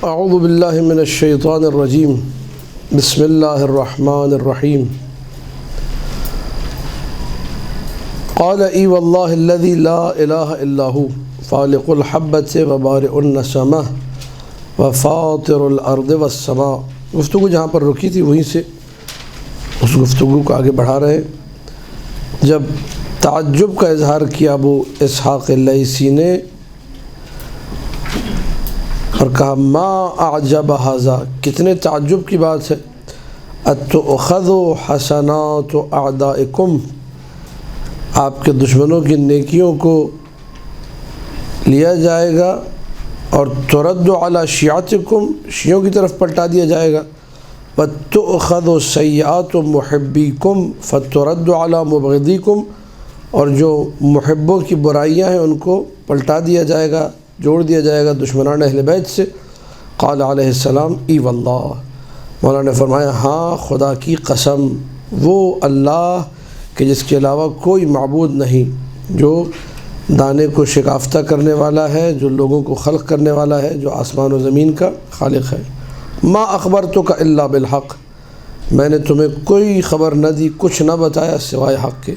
اعوذ باللہ من الشیطان الرجیم بسم اللہ الرحمن الرحیم قال ای واللہ الذی لا الہ الا ہو فالق الحبۃ وبارئ النسمہ وفاطر الارض والسماء۔ گفتگو جہاں پر رکی تھی وہیں سے اس گفتگو کو آگے بڑھا رہے ہیں۔ جب تعجب کا اظہار کیا ابو اسحاق اللیثی نے اور کہا ما اعجب ھذا، کتنے تعجب کی بات ہے، اتؤخذ حسنات اعدائکم، آپ کے دشمنوں کی نیکیوں کو لیا جائے گا اور ترد علی شیعتکم، شیعوں کی طرف پلٹا دیا جائے گا، وتؤخذ سیئات محبیکم فترد علی مبغضیکم، اور جو محبوں کی برائیاں ہیں ان کو پلٹا دیا جائے گا، جوڑ دیا جائے گا دشمنان اہل بیت سے۔ قال علیہ السلام ای واللہ، مولانا نے فرمایا ہاں خدا کی قسم، وہ اللہ کہ جس کے علاوہ کوئی معبود نہیں، جو دانے کو شکافتہ کرنے والا ہے، جو لوگوں کو خلق کرنے والا ہے، جو آسمان و زمین کا خالق ہے۔ ما اخبرتک الا بالحق، میں نے تمہیں کوئی خبر نہ دی، کچھ نہ بتایا سوائے حق کے۔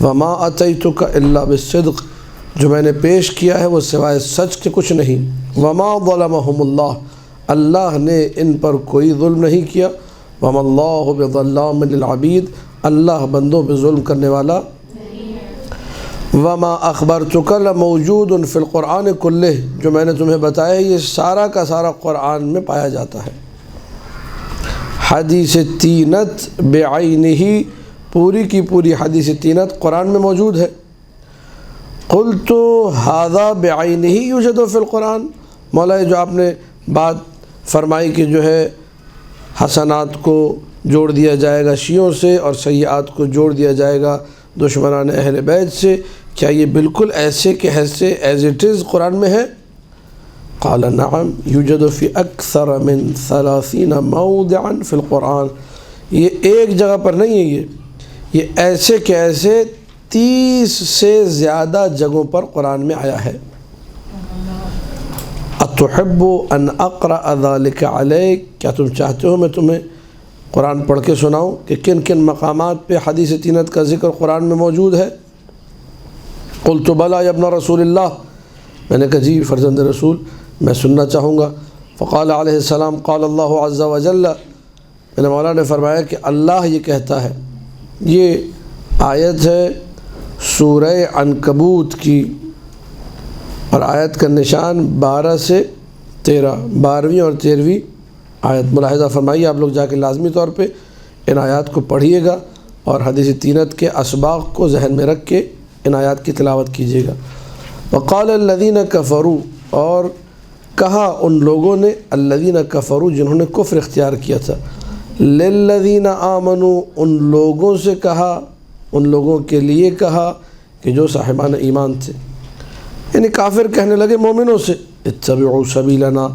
وما اتیتک الا بالصدق، جو میں نے پیش کیا ہے وہ سوائے سچ کے کچھ نہیں۔ وما ظلمہم اللہ، اللہ نے ان پر کوئی ظلم نہیں کیا۔ وما اللہ بظلام للعبید، اللہ بندوں پہ ظلم کرنے والا۔ وما اخبرتک لموجود فی القرآن کلہ، جو میں نے تمہیں بتایا یہ سارا کا سارا قرآن میں پایا جاتا ہے۔ حدیث تینت بعینہ، پوری کی پوری حدیث تینت قرآن میں موجود ہے۔ قلت ھذا بعینہ یوجد فی القرآن، مولا جو آپ نے بات فرمائی کہ جو ہے حسنات کو جوڑ دیا جائے گا شیعوں سے اور سیئات کو جوڑ دیا جائے گا دشمنان اہل بیت سے، کیا یہ بالکل ایسے کہ ایسے ایز اٹ از قرآن میں ہے؟ قال نعم یوجد فی اکثر من 30 موضعا فی القرآن، یہ ایک جگہ پر نہیں ہے، یہ ایسے کہ ایسے 30 سے زیادہ جگہوں پر قرآن میں آیا ہے۔ اتحب ان اقرأ ذلك علیک، کیا تم چاہتے ہو میں تمہیں قرآن پڑھ کے سناؤں کہ کن کن مقامات پہ حدیث تینت کا ذکر قرآن میں موجود ہے؟ قلت بلا یا ابن رسول اللہ، میں نے کہا جی فرزند رسول میں سننا چاہوں گا۔ فقال علیہ السلام قال اللہ عز وجل، میرے مولا نے فرمایا کہ اللہ یہ کہتا ہے، یہ آیت ہے سورہ عنکبوت کی اور آیت کا نشان 12 سے 13، 12ویں اور 13ویں آیت ملاحظہ فرمائیے، آپ لوگ جا کے لازمی طور پہ ان آیات کو پڑھیے گا اور حدیث تینت کے اسباق کو ذہن میں رکھ کے ان آیات کی تلاوت کیجیے گا۔ وقال الذین کفروا، اور کہا ان لوگوں نے، الذین کفروا جنہوں نے کفر اختیار کیا تھا، للذین آمنوا ان لوگوں سے کہا، ان لوگوں کے لیے کہا کہ جو صاحبان ایمان تھے، یعنی کافر کہنے لگے مومنوں سے، اتبعوا سبیلنا،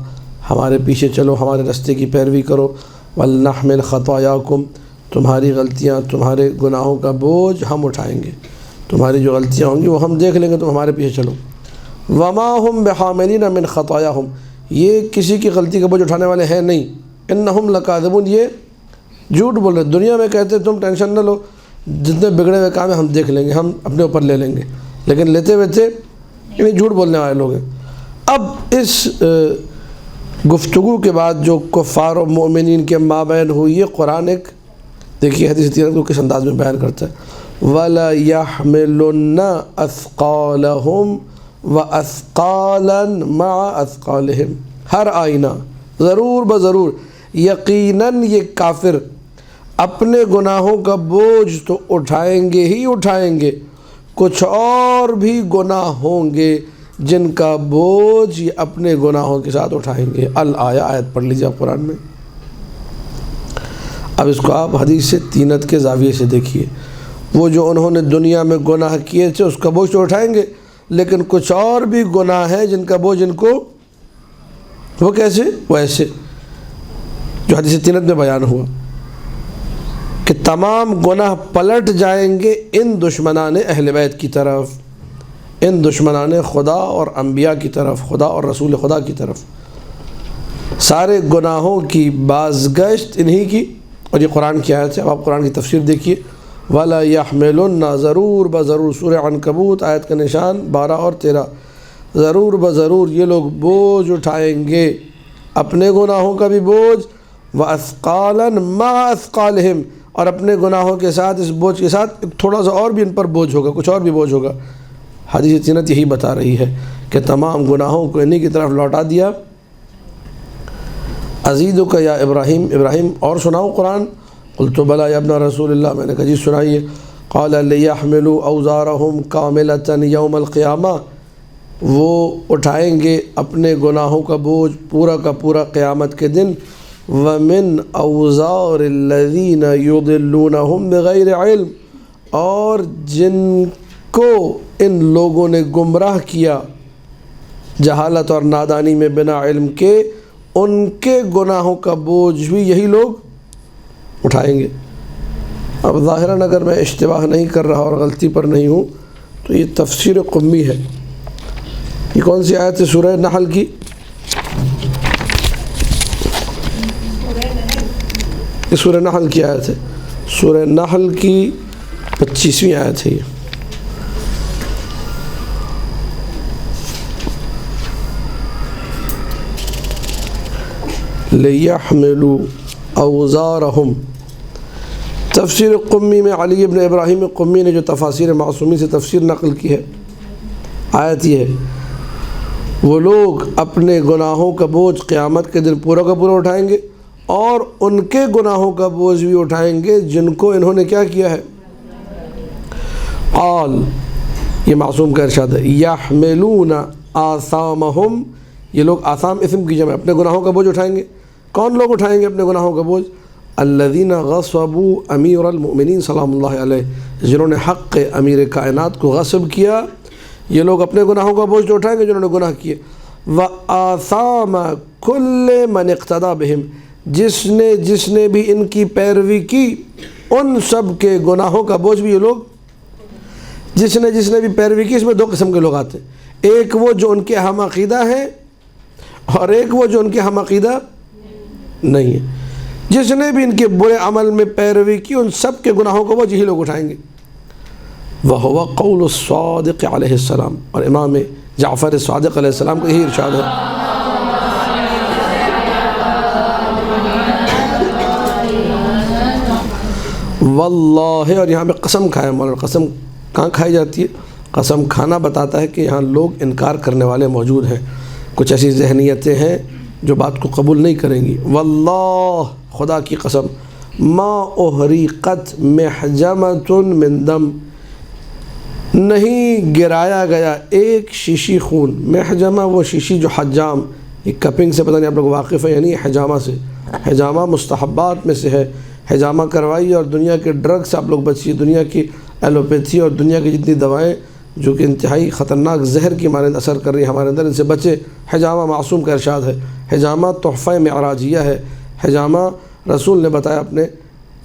ہمارے پیچھے چلو، ہمارے رستے کی پیروی کرو، ولنحمل خطایاکم، تمہاری غلطیاں تمہارے گناہوں کا بوجھ ہم اٹھائیں گے، تمہاری جو غلطیاں ہوں گی وہ ہم دیکھ لیں گے، تم ہمارے پیچھے چلو۔ وما ہم بحاملین من خطایاہم، یہ کسی کی غلطی کا بوجھ اٹھانے والے ہیں نہیں، انہم لکاذبون، یہ جھوٹ بول رہے، دنیا میں کہتے تم ٹینشن نہ لو، جتنے بگڑے ہوئے کام ہیں ہم دیکھ لیں گے، ہم اپنے اوپر لے لیں گے، لیکن لیتے ہوئے تھے یعنی جھوٹ بولنے والے لوگ ہیں۔ اب اس گفتگو کے بعد جو کفار و مومنین کے مابین ہوئی یہ قرآن ایک دیکھیے حدیث تینت کو کس انداز میں بیان کرتا ہے۔ وَلَيَحْمِلُنَّ أَثْقَالَهُمْ وَأَثْقَالًا مَعَ أَثْقَالِهِمْ، ہر آئینہ ضرور بضرور یقیناً یہ کافر اپنے گناہوں کا بوجھ تو اٹھائیں گے ہی اٹھائیں گے، کچھ اور بھی گناہ ہوں گے جن کا بوجھ یہ اپنے گناہوں کے ساتھ اٹھائیں گے۔ الآیہ، آیت پڑھ لیجیے آپ قرآن میں۔ اب اس کو آپ حدیث تینت کے زاویے سے دیکھیے، وہ جو انہوں نے دنیا میں گناہ کیے تھے اس کا بوجھ تو اٹھائیں گے، لیکن کچھ اور بھی گناہ ہیں جن کا بوجھ ان کو، وہ کیسے؟ وہ ایسے جو حدیث تینت میں بیان ہوا کہ تمام گناہ پلٹ جائیں گے ان دشمنان اہل بیت کی طرف، ان دشمنان خدا اور انبیاء کی طرف، خدا اور رسول خدا کی طرف۔ سارے گناہوں کی بازگشت انہی کی، اور یہ قرآن کی آیت ہے۔ اب آپ قرآن کی تفسیر دیکھیے، وَلَا يَحْمِلُنَّ ضرور بضرور، سورہ عنکبوت آیت کا نشان 12 اور 13، ضرور بضرور یہ لوگ بوجھ اٹھائیں گے، اپنے گناہوں کا بھی بوجھ، وَأَثْقَالًا مَعَ أَثْقَالِهِمْ، اور اپنے گناہوں کے ساتھ اس بوجھ کے ساتھ تھوڑا سا اور بھی ان پر بوجھ ہوگا، کچھ اور بھی بوجھ ہوگا۔ حدیث تینت یہی بتا رہی ہے کہ تمام گناہوں کو انہی کی طرف لوٹا دیا۔ ازیدک یا ابراہیم، ابراہیم اور سناؤ قرآن؟ قلت بلا یا ابن رسول اللہ، میں نے کہا جی سنائیے۔ قال لیحملوا اوزارہم کاملۃ یوم القیامہ، وہ اٹھائیں گے اپنے گناہوں کا بوجھ پورا کا پورا قیامت کے دن۔ ومن اوزار الذین یضلونہم بغیر علم، اور جن کو ان لوگوں نے گمراہ کیا جہالت اور نادانی میں بنا علم کے، ان کے گناہوں کا بوجھ بھی یہی لوگ اٹھائیں گے۔ اب ظاہراً اگر میں اشتباہ نہیں کر رہا اور غلطی پر نہیں ہوں تو یہ تفسیر قمی ہے۔ یہ کون سی آیت ہے سورہ نحل کی؟ یہ سورہ نحل کی آیت ہے، سورہ نحل کی 25ویں آیت ہے یہ۔ لِيَحْمِلُوا أَوْزَارَهُمْ۔ تفسیر قمی میں علی ابن ابراہیم قمی نے جو تفاسیر معصومی سے تفسیر نقل کی ہے، آیت یہ ہے وہ لوگ اپنے گناہوں کا بوجھ قیامت کے دن پورا کا پورا اٹھائیں گے، اور ان کے گناہوں کا بوجھ بھی اٹھائیں گے جن کو انہوں نے کیا کیا ہے۔ قال، یہ معصوم کا ارشاد ہے، یحملون آثامہم، یہ لوگ آثام اسم کی جمع، اپنے گناہوں کا بوجھ اٹھائیں گے۔ کون لوگ اٹھائیں گے اپنے گناہوں کا بوجھ؟ الذین غصبوا امیر المؤمنین سلام اللہ علیہ، جنہوں نے حق امیر کائنات کو غصب کیا، یہ لوگ اپنے گناہوں کا بوجھ اٹھائیں گے جنہوں نے گناہ کیے۔ وآثام کل من اقتدی بہم، جس نے بھی ان کی پیروی کی، ان سب کے گناہوں کا بوجھ بھی یہ لوگ، جس نے بھی پیروی کی۔ اس میں دو قسم کے لوگ آتے ہیں، ایک وہ جو ان کے ہم عقیدہ ہیں، اور ایک وہ جو ان کے ہم عقیدہ نہیں ہے۔ جس نے بھی ان کے برے عمل میں پیروی کی، ان سب کے گناہوں کو وہ یہی لوگ اٹھائیں گے۔ وَهُوَ قَوْلُ الصَّادِقِ علیہ السلام، اور امام جعفر صادق علیہ السلام کا یہی ارشاد ہے۔ واللہ، اور یہاں پہ قسم کھائے مولانا، قسم کہاں کھائی جاتی ہے؟ قسم کھانا بتاتا ہے کہ یہاں لوگ انکار کرنے والے موجود ہیں، کچھ ایسی ذہنیتیں ہیں جو بات کو قبول نہیں کریں گی۔ واللہ، خدا کی قسم، ما احریقت محجمۃ من دم، نہیں گرایا گیا ایک شیشی خون۔ محجمہ وہ شیشی جو حجام، یہ کپنگ سے پتہ نہیں آپ لوگ واقف ہیں، یعنی حجامہ سے، حجامہ مستحبات میں سے ہے، حجامہ کروائی اور دنیا کے ڈرگ سے آپ لوگ بچیے، دنیا کی ایلوپیتھی اور دنیا کی جتنی دوائیں جو کہ انتہائی خطرناک زہر کی مانند اثر کر رہی ہے ہمارے اندر، ان سے بچے۔ حجامہ معصوم کا ارشاد ہے، حجامہ تحفہ معراجیہ ہے، حجامہ رسول نے بتایا اپنے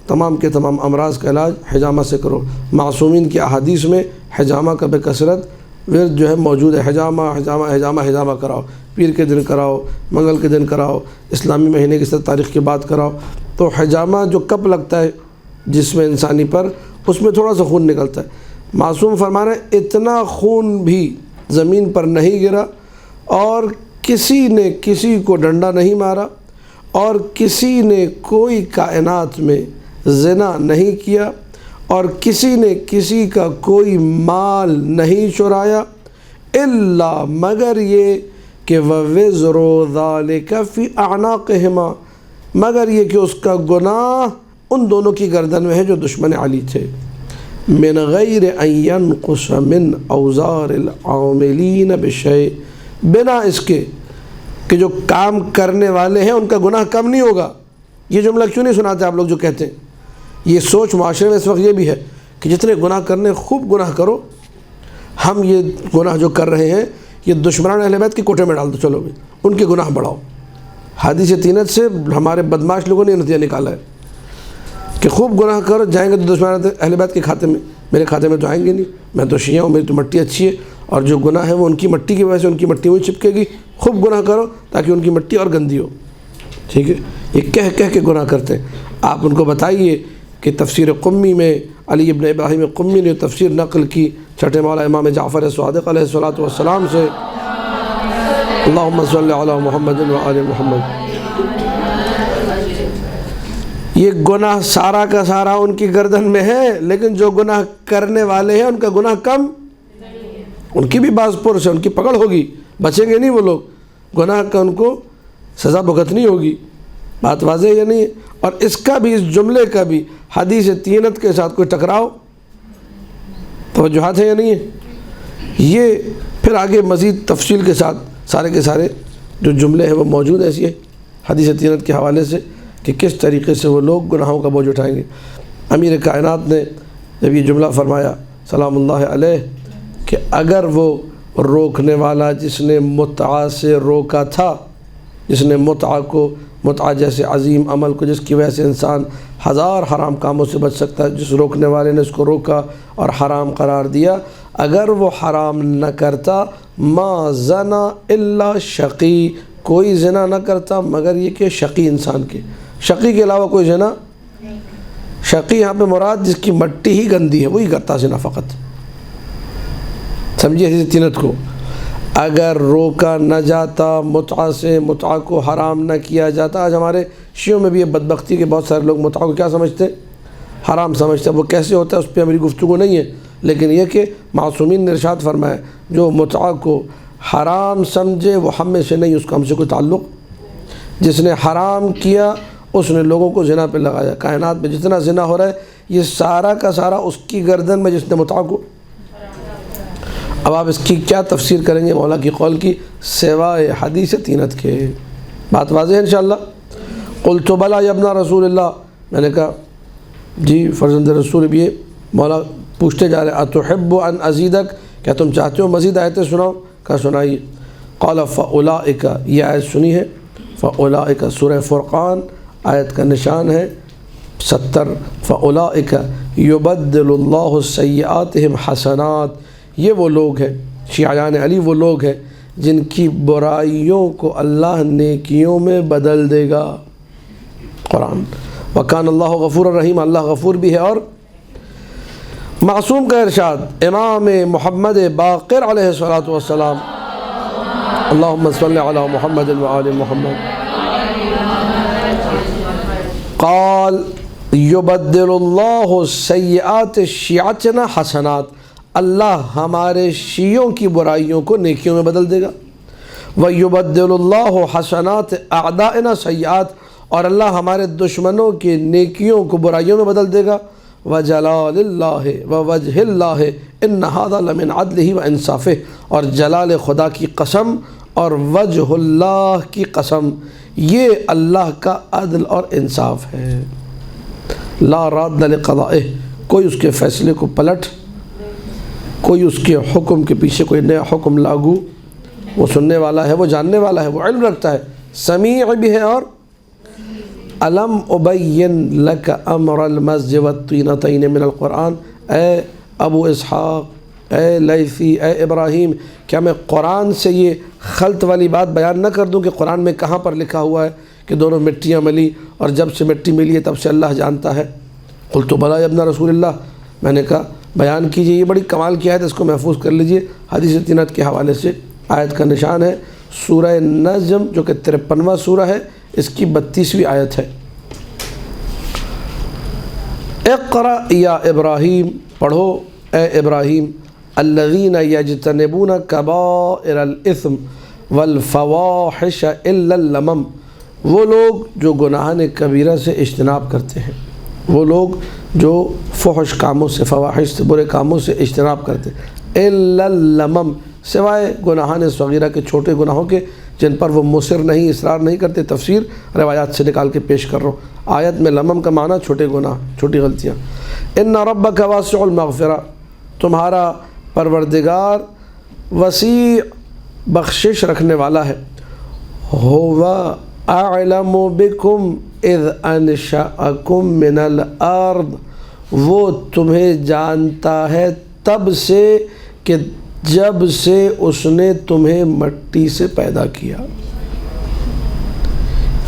تمام کے تمام امراض کا علاج حجامہ سے کرو۔ معصومین کی احادیث میں حجامہ کا بے کثرت ورد جو ہے موجود ہے، حجامہ حجامہ حجامہ حجامہ کراؤ، پیر کے دن کراؤ، منگل کے دن کراؤ، اسلامی مہینے کی 7 تاریخ کے بعد کراؤ۔ تو حجامہ جو کب لگتا ہے جسم انسانی پر، اس میں تھوڑا سا خون نکلتا ہے۔ معصوم فرما رہے ہیں اتنا خون بھی زمین پر نہیں گرا، اور کسی نے کسی کو ڈنڈا نہیں مارا، اور کسی نے کوئی کائنات میں زنا نہیں کیا، اور کسی نے کسی کا کوئی مال نہیں چرایا، الا مگر یہ کہ وَوِزْرُ ذَلِكَ فِي أَعْنَاقِهِمَا، مگر یہ کہ اس کا گناہ ان دونوں کی گردن میں ہے جو دشمن علی تھے۔ من غیر ان ينقص من اوزار العاملین بشیء، بنا اس کے کہ جو کام کرنے والے ہیں ان کا گناہ کم نہیں ہوگا۔ یہ جملہ کیوں نہیں سناتے آپ لوگ جو کہتے ہیں؟ یہ سوچ معاشرے میں اس وقت یہ بھی ہے کہ جتنے گناہ کرنے خوب گناہ کرو، ہم یہ گناہ جو کر رہے ہیں یہ دشمنان اہل بیت کے کوٹے میں ڈال دو، چلو بھی ان کے گناہ بڑھاؤ۔ حدیث تینت سے ہمارے بدماش لوگوں نے یہ نتیجہ نکالا ہے کہ خوب گناہ کر جائیں گے تو دشمنان اہل بیت کے کھاتے میں، میرے کھاتے میں تو آئیں گے نہیں، میں تو شیعہ ہوں، میری تو مٹی اچھی ہے، اور جو گناہ ہے وہ ان کی مٹی کی وجہ سے ان کی مٹی میں چپکے گی۔ خوب گناہ کرو تاکہ ان کی مٹی اور گندی ہو۔ ٹھیک ہے، یہ کہہ کہہ کے گناہ کرتے ہیں۔ آپ ان کو بتائیے کہ تفسیر قمی میں علی ابن ابراہیم قمی نے تفسیر نقل کی چھٹے مولا امام جعفر صادق علیہ الصلوۃ والسلام سے، اللہم صلی علی محمد و آل محمد، یہ گناہ سارا کا سارا ان کی گردن میں ہے، لیکن جو گناہ کرنے والے ہیں ان کا گناہ کم، ان کی بھی باز پرس ہے، ان کی پکڑ ہوگی، بچیں گے نہیں وہ لوگ، گناہ کا ان کو سزا بھگتنی ہوگی۔ بات واضح یا نہیں ہے؟ اور اس کا بھی، اس جملے کا بھی حدیث تینت کے ساتھ کوئی ٹکراؤ، توجہات ہے یا نہیں ہے؟ یہ پھر آگے مزید تفصیل کے ساتھ سارے کے سارے جو جملے ہیں وہ موجود ہیں اس حدیث تینت کے حوالے سے کہ کس طریقے سے وہ لوگ گناہوں کا بوجھ اٹھائیں گے۔ امیر کائنات نے جب یہ جملہ فرمایا سلام اللہ علیہ کہ اگر وہ روکنے والا جس نے متعہ سے روکا تھا، جس نے متعہ جیسے عظیم عمل کو جس کی وجہ سے انسان ہزار حرام کاموں سے بچ سکتا ہے، جس روکنے والے نے اس کو روکا اور حرام قرار دیا، اگر وہ حرام نہ کرتا ما زنا الا شقی، کوئی زنا نہ کرتا مگر یہ کہ شقی انسان کے، شقی کے علاوہ کوئی زنا، شقی یہاں پہ مراد جس کی مٹی ہی گندی ہے وہی کرتا زنا فقط، سمجھیے حدیث تینت کو۔ اگر روکا نہ جاتا متعہ سے، متعہ کو حرام نہ کیا جاتا، آج ہمارے شیعوں میں بھی یہ بدبختی کہ بہت سارے لوگ متعہ کو کیا سمجھتے ہیں؟ حرام سمجھتے ہیں۔ وہ کیسے ہوتا ہے اس پہ میری گفتگو نہیں ہے، لیکن یہ کہ معصومین نے ارشاد فرمایا جو متعہ کو حرام سمجھے وہ ہم میں سے نہیں، اس کا ہم سے کوئی تعلق، جس نے حرام کیا اس نے لوگوں کو زنا پہ لگایا۔ کائنات میں جتنا زنا ہو رہا ہے یہ سارا کا سارا اس کی گردن میں جس نے متعہ کو۔ اب آپ اس کی کیا تفسیر کریں گے مولا کی قول کی سوائے حدیث تینت کے؟ بات واضح ہے انشاءاللہ۔ قلت بلا یا ابن رسول اللہ، میں نے کہا جی فرزند رسول، بھی مولا پوچھتے جا رہے اتحب ان ازیدک، کیا تم چاہتے ہو مزید آیتیں سناؤ؟ کہا سنائیے۔ قال فاولئک، یہ آیت سنی ہے، فاولئک سورہ فرقان آیت کا نشان ہے 70، فاولئک یبدل اللہ سیئاتہم حسنات، یہ وہ لوگ ہیں شیعیان علی، وہ لوگ ہیں جن کی برائیوں کو اللہ نیکیوں میں بدل دے گا۔ قرآن وکان اللہ غفور الرحیم، اللہ غفور بھی ہے۔ اور معصوم کا ارشاد امام محمد باقر علیہ الصلوۃ والسلام، اللہم صلی علی محمد و آل محمد، قال یبدل اللہ سیئات شیعتنا حسنات، اللہ ہمارے شیعوں کی برائیوں کو نیکیوں میں بدل دے گا۔ وَيُبَدِّلُ اللَّهُ حَسَنَاتِ أَعْدَائِنَا سَيِّئَات، اور اللہ ہمارے دشمنوں کے نیکیوں کو برائیوں میں بدل دے گا۔ وَجَلَالِ اللَّهِ وَوَجْهِ اللَّهِ إِنَّ هَذَا لَمِنْ عَدْلِهِ وَإِنصَافِهِ، اور جلال خدا کی قسم اور وجہ اللہ کی قسم، یہ اللہ کا عدل اور انصاف ہے۔ لا راد لقضائه، کوئی اس کے فیصلے کو پلٹ، کوئی اس کے حکم کے پیچھے کوئی نیا حکم لاگو، وہ سننے والا ہے، وہ جاننے والا ہے، وہ علم رکھتا ہے، سمیع بھی ہے۔ اور الم ابین لک امر المسج والطینتین من القرآن، اے ابو اسحاق، اے لیثی، اے ابراہیم، کیا میں قرآن سے یہ خلط والی بات بیان نہ کر دوں کہ قرآن میں کہاں پر لکھا ہوا ہے کہ دونوں مٹیاں ملی اور جب سے مٹی ملی ہے تب سے اللہ جانتا ہے؟ قلت بلا یا ابن رسول اللہ، میں نے کہا بیان کیجئے، یہ بڑی کمال کی آیت، اس کو محفوظ کر لیجئے۔ حدیث تینت کے حوالے سے آیت کا نشان ہے سورہ نجم جو کہ 53واں سورہ ہے، اس کی 32ویں آیت ہے۔ اقرأ یا ابراہیم، پڑھو اے ابراہیم، الذین یجتنبون کبائر الاثم والفواحش الا اللمم، وہ لوگ جو گناہان کبیرہ سے اجتناب کرتے ہیں، وہ لوگ جو فحش کاموں سے، فواحش سے، برے کاموں سے اجتناب کرتے ہیں، الا اللمم، سوائے گناہان صغیرہ کے، چھوٹے گناہوں کے جن پر وہ مصر نہیں، اصرار نہیں کرتے۔ تفسیر روایات سے نکال کے پیش کر رہا ہوں۔ آیت میں لمم کا معنی چھوٹے گناہ، چھوٹی غلطیاں۔ ان ربک واسع المغفرہ، تمہارا پروردگار وسیع بخشش رکھنے والا ہے۔ هو اعلم بکم اذ انشأکم من الارض، وہ تمہیں جانتا ہے تب سے کہ جب سے اس نے تمہیں مٹی سے پیدا کیا۔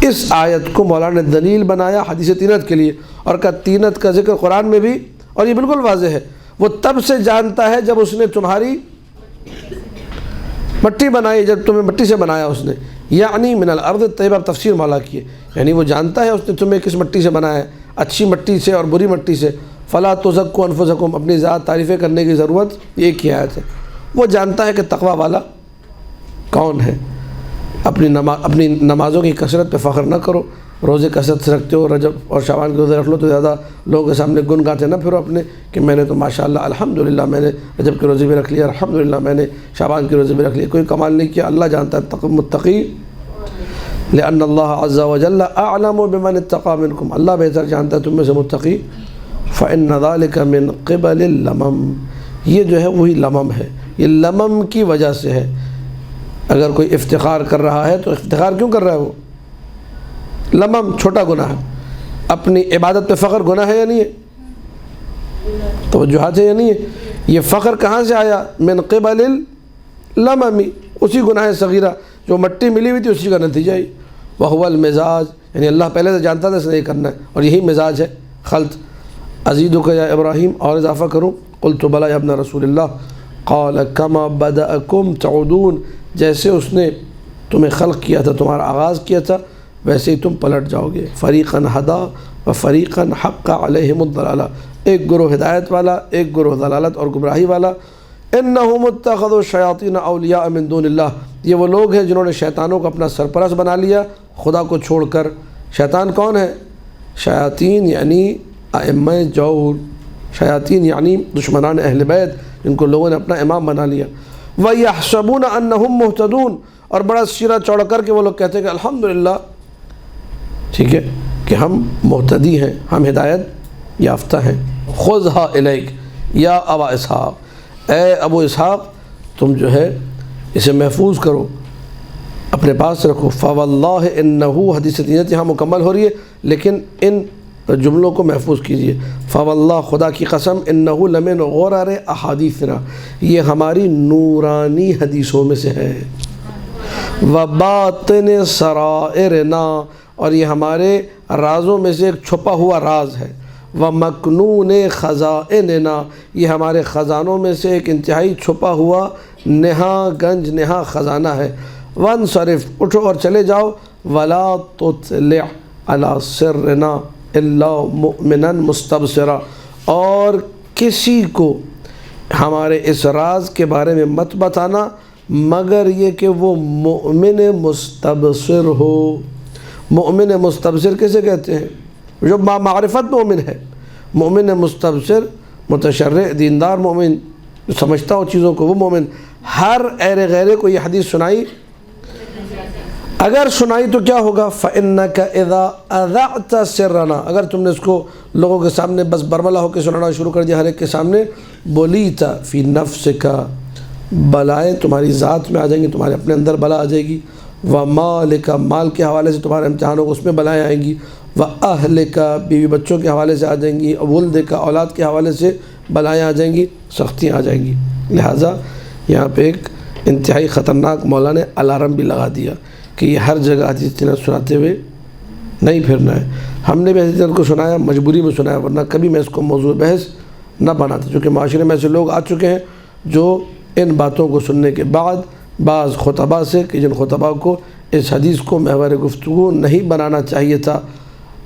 اس آیت کو مولانا نے دلیل بنایا حدیث تینت کے لیے، اور کہا تینت کا ذکر قرآن میں بھی، اور یہ بالکل واضح ہے، وہ تب سے جانتا ہے جب اس نے تمہاری مٹی بنائی، جب تمہیں مٹی سے بنایا اس نے، یعنی من الارض الطیبہ، تفسیر مولا کی ہے، یعنی وہ جانتا ہے اس نے تمہیں کس مٹی سے بنایا ہے، اچھی مٹی سے اور بری مٹی سے۔ فلا تزکوا انفسکم، اپنی ذات تعریفیں کرنے کی ضرورت ایک ہی آیت ہے، وہ جانتا ہے کہ تقوی والا کون ہے۔ اپنی نمازوں کی کثرت پہ فخر نہ کرو، روزے کثرت سے رکھتے ہو، رجب اور شعبان کے روزے رکھ لو تو زیادہ لوگوں کے سامنے گن گاتے نہ پھرو اپنے کہ میں نے تو ماشاءاللہ الحمدللہ میں نے رجب کے روزے بھی رکھ لیا، الحمدللہ میں نے شعبان کے روزے بھی رکھ لیے، کوئی کمال نہیں کیا۔ اللہ جانتا ہے متقی، لأن اللہ عز وجل اعلم بمن اتقى منکم، اللہ بہتر جانتا ہے تم میں سے متقی۔ فإن ذلك من قبل اللمم، یہ جو ہے وہی لمم ہے، یہ لمم کی وجہ سے ہے۔ اگر کوئی افتخار کر رہا ہے تو افتخار کیوں کر رہا ہے؟ وہ لمم چھوٹا گناہ ہے، اپنی عبادت پہ فخر گناہ ہے یا نہیں ہے؟ توجہات ہے یا نہیں ہے؟ یہ فخر کہاں سے آیا؟ من قبل اللمم، اسی گناہ صغیرہ جو مٹی ملی ہوئی تھی اسی کا نتیجہ ہی۔ وہو المزاج، یعنی اللہ پہلے سے جانتا تھا اس نے یہ کرنا ہے، اور یہی مزاج ہے خلط۔ ازیدک یا ابراہیم، اور اضافہ کروں؟ قلت بلا یا ابن رسول اللہ، قال کما بدأکم تعودون، جیسے اس نے تمہیں خلق کیا تھا، تمہارا آغاز کیا تھا، ویسے ہی تم پلٹ جاؤ گے۔ فریقاً ہدا و فریقاً حق علیہم الضلالہ، ایک گروہ ہدایت والا، ایک گروہ ضلالت اور گمراہی والا۔ انہم اتخذوا الشیاطین اولیاء من دون اللہ، یہ وہ لوگ ہیں جنہوں نے شیطانوں کو اپنا سرپرست بنا لیا خدا کو چھوڑ کر۔ شیطان کون ہے؟ شیاطین یعنی ائمہ جور، شیاطین یعنی دشمنان اہل بیت جن کو لوگوں نے اپنا امام بنا لیا۔ وَيَحْسَبُونَ أَنَّهُمْ مُهْتَدُونَ، اور بڑا سیرہ چوڑ کر کے وہ لوگ کہتے ہیں کہ الحمدللہ، ٹھیک ہے کہ ہم مہتدی ہیں، ہم ہدایت یافتہ ہیں۔ خُذْهَا إِلَيْكَ یا ابا اسحاق، اے ابو اسحاق تم جو ہے اسے محفوظ کرو، اپنے پاس رکھو۔ فَوَاللَّهِ إِنَّهُ، حدیث تینت یہاں مکمل ہو رہی ہے لیکن ان جملوں کو محفوظ کیجئے۔ فواللہ، خدا کی قسم، انہو لمن غرر احادیثنا، یہ ہماری نورانی حدیثوں میں سے ہے۔ وباطن سرائرنا، اور یہ ہمارے رازوں میں سے ایک چھپا ہوا راز ہے۔ ومکنون خزائننا، یہ ہمارے خزانوں میں سے ایک انتہائی چھپا ہوا نہا گنج نہا خزانہ ہے۔ وانصرف، اٹھو اور چلے جاؤ۔ ولا تطلع علی سرنا الا مؤمنا مستبصرا، اور کسی کو ہمارے اس راز کے بارے میں مت بتانا مگر یہ کہ وہ مؤمن مستبصر ہو۔ مؤمن مستبصر کسے کہتے ہیں؟ جو معرفت مومن ہے۔ مومن مستبصر متشرع دیندار مومن، جو سمجھتا ہو چیزوں کو، وہ مومن۔ ہر ایر غیرے کو یہ حدیث سنائی، اگر سنائی تو کیا ہوگا؟ فَإِنَّكَ إِذَا أَذَعْتَ سِرَّنَا، اگر تم نے اس کو لوگوں کے سامنے بس برملا ہو کے سنانا شروع کر دیا ہر ایک کے سامنے، بولیت فی نفسک، بلائیں تمہاری ذات میں آ جائیں گی، تمہارے اپنے اندر بلا آ جائے گی۔ وَمَالِكَ، مال کے حوالے سے تمہارے امتحان ہوگا، اس میں بلائیں آئیں گی۔ وَأَهْلِكَ، بیوی بچوں کے حوالے سے آ جائیں گی۔ وَوَلْدِكَ، اولاد کے حوالے سے بلائیں آ جائیں گی، سختیاں آ جائیں گی۔ لہٰذا یہاں پہ ایک انتہائی خطرناک مولا نے الارم بھی لگا دیا کہ یہ ہر جگہ حدیث تینت سناتے ہوئے نہیں پھرنا ہے۔ ہم نے بھی حدیث تینت کو سنایا، مجبوری میں سنایا، ورنہ کبھی میں اس کو موضوع بحث نہ بناتا، چونکہ معاشرے میں ایسے لوگ آ چکے ہیں جو ان باتوں کو سننے کے بعد بعض خطباء سے، کہ جن خطباء کو اس حدیث کو محور گفتگو نہیں بنانا چاہیے تھا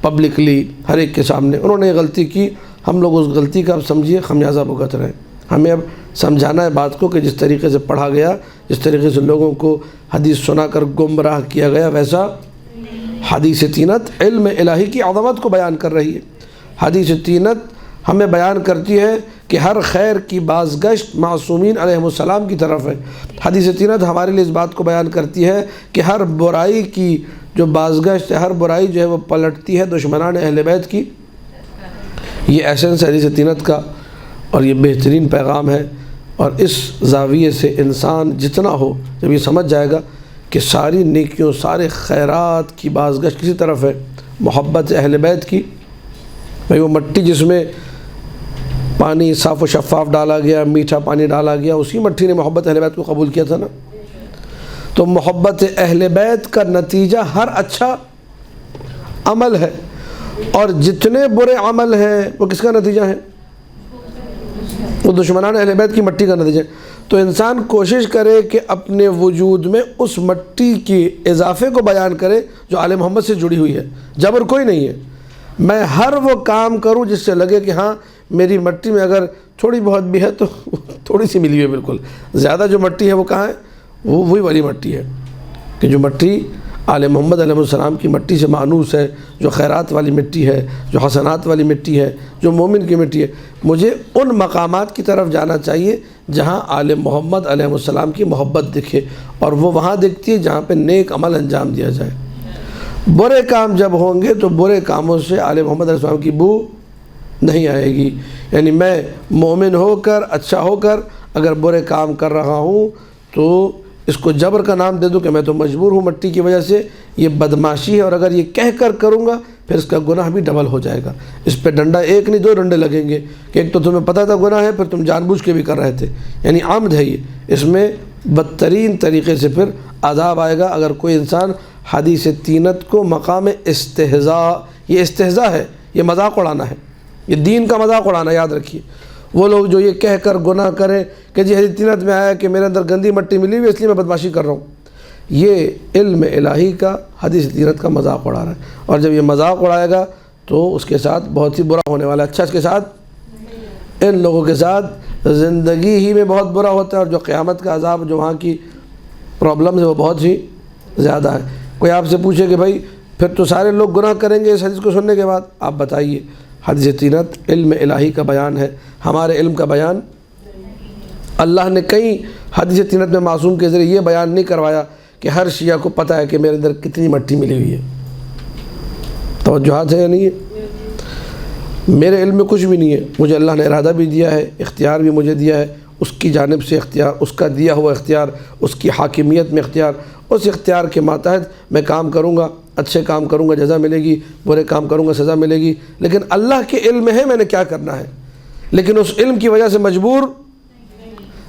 پبلکلی ہر ایک کے سامنے، انہوں نے غلطی کی۔ ہم لوگ اس غلطی کا اب سمجھیے خمیازہ بھگت رہے ہیں۔ ہمیں اب سمجھانا ہے بات کو کہ جس طریقے سے پڑھا گیا، جس طریقے سے لوگوں کو حدیث سنا کر گمراہ کیا گیا، ویسا حدیث تینت علم الہی کی عظمت کو بیان کر رہی ہے۔ حدیث تینت ہمیں بیان کرتی ہے کہ ہر خیر کی بازگشت معصومین علیہ السلام کی طرف ہے۔ حدیث تینت ہمارے لیے اس بات کو بیان کرتی ہے کہ ہر برائی کی جو بازگشت ہے، ہر برائی جو ہے وہ پلٹتی ہے دشمنان اہل بیت کی۔ یہ ایسنس حدیث تینت کا، اور یہ بہترین پیغام ہے۔ اور اس زاویے سے انسان جتنا ہو، جب یہ سمجھ جائے گا کہ ساری نیکیوں، سارے خیرات کی بازگشت کسی طرف ہے، محبت اہل بیت کی۔ بھئی وہ مٹی جس میں پانی صاف و شفاف ڈالا گیا، میٹھا پانی ڈالا گیا، اسی مٹی نے محبت اہل بیت کو قبول کیا تھا نا۔ تو محبت اہل بیت کا نتیجہ ہر اچھا عمل ہے، اور جتنے برے عمل ہیں وہ کس کا نتیجہ ہے؟ وہ دشمنان اہل بیت کی مٹی کا نتیجہ ہے۔ تو انسان کوشش کرے کہ اپنے وجود میں اس مٹی کی اضافے کو بیان کرے جو آل محمد سے جڑی ہوئی ہے۔ جبر کوئی نہیں ہے، میں ہر وہ کام کروں جس سے لگے کہ ہاں میری مٹی میں اگر تھوڑی بہت بھی ہے تو تھوڑی سی ملی ہے، بالکل زیادہ جو مٹی ہے وہ کہاں ہے؟ وہ وہی والی مٹی ہے کہ جو مٹی آل محمد علیہ السلام کی مٹی سے مانوس ہے، جو خیرات والی مٹی ہے، جو حسنات والی مٹی ہے، جو مومن کی مٹی ہے۔ مجھے ان مقامات کی طرف جانا چاہیے جہاں آل محمد علیہ السلام کی محبت دکھے، اور وہ وہاں دکھتی ہے جہاں پہ نیک عمل انجام دیا جائے۔ برے کام جب ہوں گے تو برے کاموں سے آل محمد علیہ السلام کی بو نہیں آئے گی۔ یعنی میں مومن ہو کر، اچھا ہو کر اگر برے کام کر رہا ہوں تو اس کو جبر کا نام دے دوں کہ میں تو مجبور ہوں مٹی کی وجہ سے، یہ بدماشی ہے، اور اگر یہ کہہ کر کروں گا پھر اس کا گناہ بھی ڈبل ہو جائے گا۔ اس پہ ڈنڈا ایک نہیں 2 ڈنڈے لگیں گے کہ ایک تو تمہیں پتہ تھا گناہ ہے، پھر تم جان بوجھ کے بھی کر رہے تھے، یعنی عمد ہے یہ۔ اس میں بدترین طریقے سے پھر عذاب آئے گا اگر کوئی انسان حدیث تینت کو مقام استہزاء، یہ استہزاء ہے، یہ مذاق اڑانا ہے، یہ دین کا مذاق اڑانا، یاد رکھیے۔ وہ لوگ جو یہ کہہ کر گناہ کریں کہ جی حدیث تینت میں آیا کہ میرے اندر گندی مٹی ملی ہوئی اس لیے میں بدماشی کر رہا ہوں، یہ علم الہی کا حدیث تینت کا مذاق اڑا رہا ہے، اور جب یہ مذاق اڑائے گا تو اس کے ساتھ بہت ہی برا ہونے والا ہے۔ اچھا، اس کے ساتھ ان لوگوں کے ساتھ زندگی ہی میں بہت برا ہوتا ہے، اور جو قیامت کا عذاب، جو وہاں کی پرابلمز ہے وہ بہت ہی زیادہ ہے۔ کوئی آپ سے پوچھے کہ بھائی پھر تو سارے لوگ گناہ کریں گے اس حدیث کو سننے کے بعد، آپ بتائیے۔ حدیث تینت علم الہی کا بیان ہے، ہمارے علم کا بیان۔ اللہ نے کئی حدیث تینت میں معصوم کے ذریعے یہ بیان نہیں کروایا کہ ہر شیعہ کو پتہ ہے کہ میرے اندر کتنی مٹی ملی ہوئی ہے۔ توجہات ہے یا نہیں ہے؟ میرے علم میں کچھ بھی نہیں ہے، مجھے اللہ نے ارادہ بھی دیا ہے، اختیار بھی مجھے دیا ہے، اس کی جانب سے اختیار، اس کا دیا ہوا اختیار، اس کی حاکمیت میں اختیار، اس اختیار کے ماتحت میں کام کروں گا، اچھے کام کروں گا جزا ملے گی، برے کام کروں گا سزا ملے گی، لیکن اللہ کے علم ہے میں نے کیا کرنا ہے۔ لیکن اس علم کی وجہ سے مجبور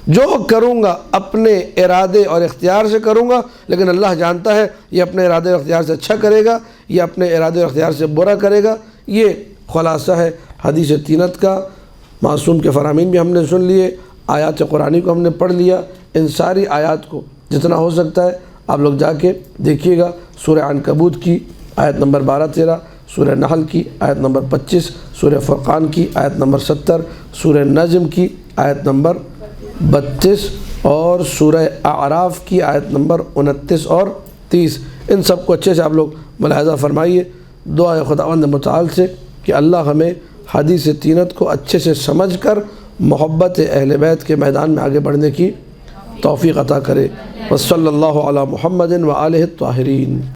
جو کروں گا اپنے ارادے اور اختیار سے کروں گا، لیکن اللہ جانتا ہے یہ اپنے ارادے اور اختیار سے اچھا کرے گا، یہ اپنے ارادے اور اختیار سے برا کرے گا۔ یہ خلاصہ ہے حدیث تینت کا۔ معصوم کے فرامین بھی ہم نے سن لیے، آیات قرآنی کو ہم نے پڑھ لیا۔ ان ساری آیات کو جتنا ہو سکتا ہے آپ لوگ جا کے دیکھیے گا۔ سورہ عنکبوت کی آیت نمبر 12-13، سورہ نحل کی آیت نمبر 25، سورہ فرقان کی آیت نمبر 70، سورہ نجم کی آیت نمبر 32، اور سورہ اعراف کی آیت نمبر 29 اور 30۔ ان سب کو اچھے سے آپ لوگ ملاحظہ فرمائیے۔ دعا خداوند متعال سے کہ اللہ ہمیں حدیث تینت کو اچھے سے سمجھ کر محبت اہل بیت کے میدان میں آگے بڑھنے کی توفیق عطا کرے۔ وصلی اللہ علی محمد و آلہ الطاہرین۔